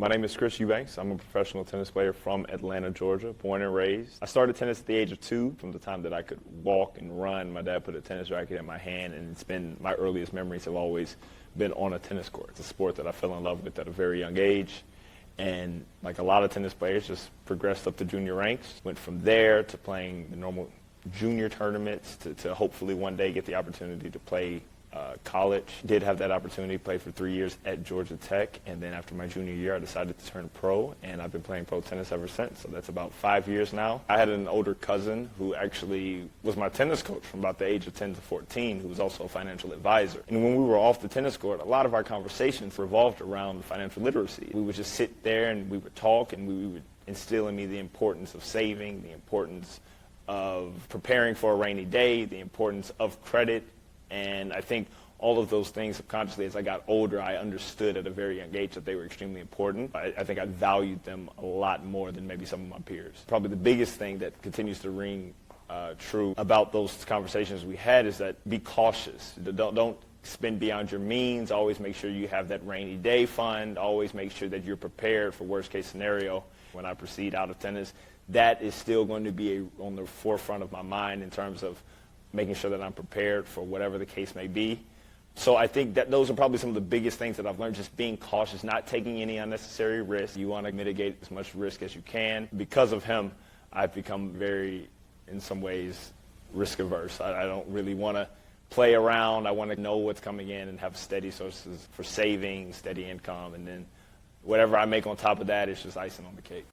My name is Chris Eubanks. I'm a professional tennis player from Atlanta, Georgia, born and raised. I started tennis at the age of 2. From the time that I could walk and run, my dad put a tennis racket in my hand, and it's been my earliest memories have always been on a tennis court. It's a sport that I fell in love with at a very young age. And like a lot of tennis players, just progressed up the junior ranks. Went from there to playing the normal junior tournaments to hopefully one day get the opportunity to play college. Did have that opportunity, played for 3 years at Georgia Tech, and then after my junior year I decided to turn pro, and I've been playing pro tennis ever since. So that's about 5 years now. I had an older cousin who actually was my tennis coach from about the age of 10 to 14, who was also a financial advisor. And when we were off the tennis court, a lot of our conversations revolved around financial literacy. We would just sit there and we would talk, and we would instill in me the importance of saving, the importance of preparing for a rainy day, the importance of credit. And I think all of those things subconsciously, as I got older, I understood at a very young age that they were extremely important. I think I valued them a lot more than maybe some of my peers. Probably the biggest thing that continues to ring true about those conversations we had is that be cautious. Don't spend beyond your means. Always make sure you have that rainy day fund. Always make sure that you're prepared for worst case scenario. When I proceed out of tennis, that is still going to be on the forefront of my mind in terms of making sure that I'm prepared for whatever the case may be. So I think that those are probably some of the biggest things that I've learned, just being cautious, not taking any unnecessary risk. You want to mitigate as much risk as you can. Because of him, I've become very, in some ways, risk averse. I don't really want to play around. I want to know what's coming in and have steady sources for saving, steady income, and then whatever I make on top of that is just icing on the cake.